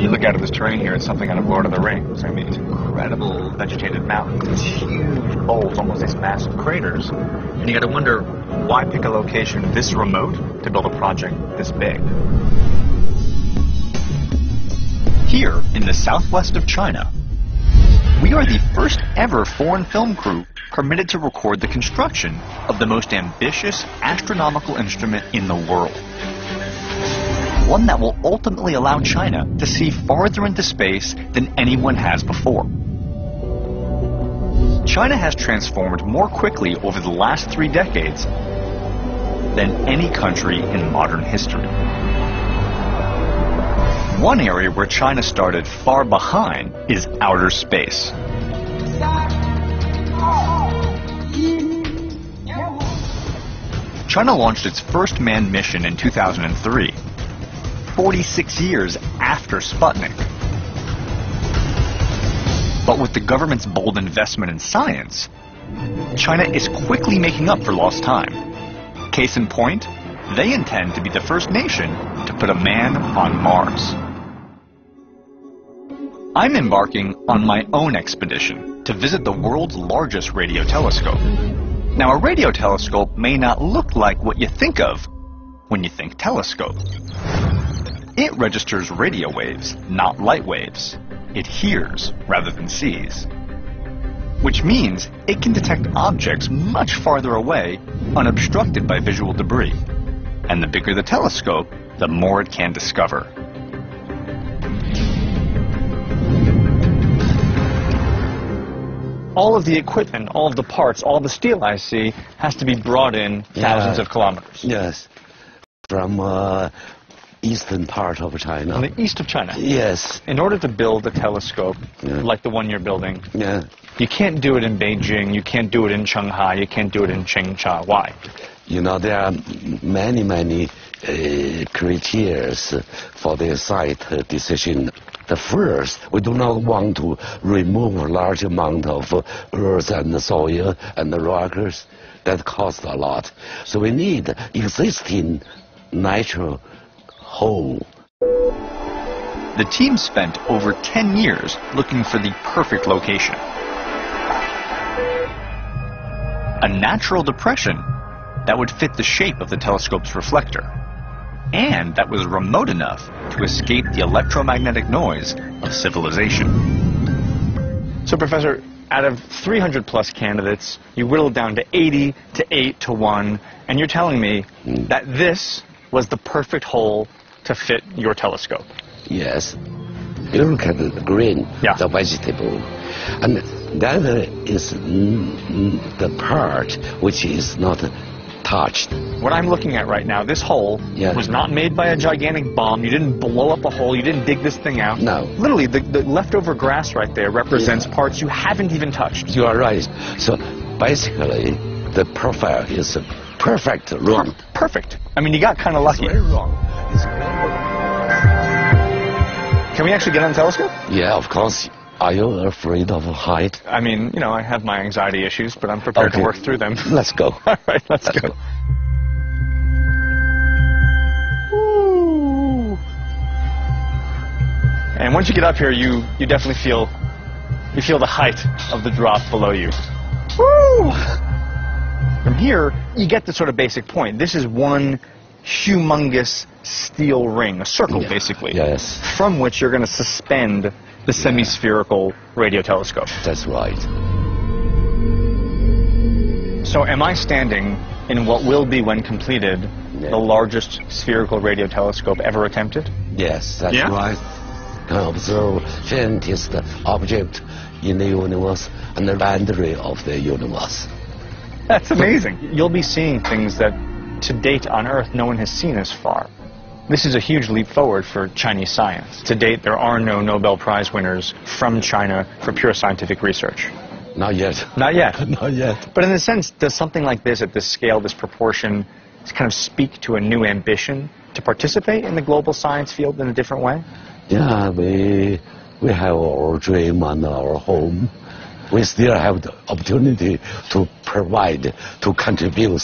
You look out of this terrain here, it's something out of Lord of the Rings. I mean, these incredible vegetated mountains, these huge bowls, almost these massive craters. And you got to wonder, why pick a location this remote to build a project this big? Here in the southwest of China, we are the first ever foreign film crew permitted to record the construction of the most ambitious astronomical instrument in the world. One that will ultimately allow China to see farther into space than anyone has before. China has transformed more quickly over the last 3 decades than any country in modern history. One area where China started far behind is outer space. China launched its first manned mission in 2003, 46 years after Sputnik. But with the government's bold investment in science, China is quickly making up for lost time. Case in point, they intend to be the first nation to put a man on Mars. I'm embarking on my own expedition to visit the world's largest radio telescope. Now, a radio telescope may not look like what you think of when you think telescope. It registers radio waves, not light waves. It hears rather than sees. Which means it can detect objects much farther away, unobstructed by visual debris. And the bigger the telescope, the more it can discover. All of the equipment, all of the parts, all the steel I see has to be brought in thousands of kilometers. Yes, from eastern part of China. On the east of China? Yes. In order to build a telescope like the one you're building, you can't do it in Beijing, you can't do it in Shanghai, you can't do it in Changsha. Why? You know, there are many criteria for the site decision. The first, we do not want to remove a large amount of earth and soil and the rockers. That costs a lot. So we need existing natural hole. The team spent over 10 years looking for the perfect location. A natural depression that would fit the shape of the telescope's reflector, and that was remote enough to escape the electromagnetic noise of civilization. So, Professor, out of 300 plus candidates, you whittled down to 80 to 8 to 1, and you're telling me that this was the perfect hole to fit your telescope. Yes. You look at the green, the vegetable, and that is the part which is not touched. What I'm looking at right now, this hole was not made by a gigantic bomb. You didn't blow up a hole. You didn't dig this thing out. No. Literally, the leftover grass right there represents parts you haven't even touched. You are right. So basically, the profile is perfect wrong. Perfect. I mean, you got kind of lucky. It's very wrong. It's very wrong. Can we actually get on the telescope? Yeah, of course. Are you afraid of height? I mean, you know, I have my anxiety issues, but I'm prepared to work through them. Let's go. All right, let's go. Woo. And once you get up here, you definitely feel the height of the drop below you. Woo. From here, you get the sort of basic point. This is one humongous steel ring, a circle, basically, from which you're going to suspend the semi-spherical radio telescope. That's right. So am I standing in what will be, when completed, the largest spherical radio telescope ever attempted? Yes, that's right. Can observe faintest object in the universe and the boundary of the universe. That's amazing. You'll be seeing things that, to date on Earth, no one has seen as far. This is a huge leap forward for Chinese science. To date, there are no Nobel Prize winners from China for pure scientific research. Not yet. Not yet. Not yet. But in a sense, does something like this, at this scale, this proportion, kind of speak to a new ambition to participate in the global science field in a different way? Yeah, we have our dream and our home. We still have the opportunity to provide, to contribute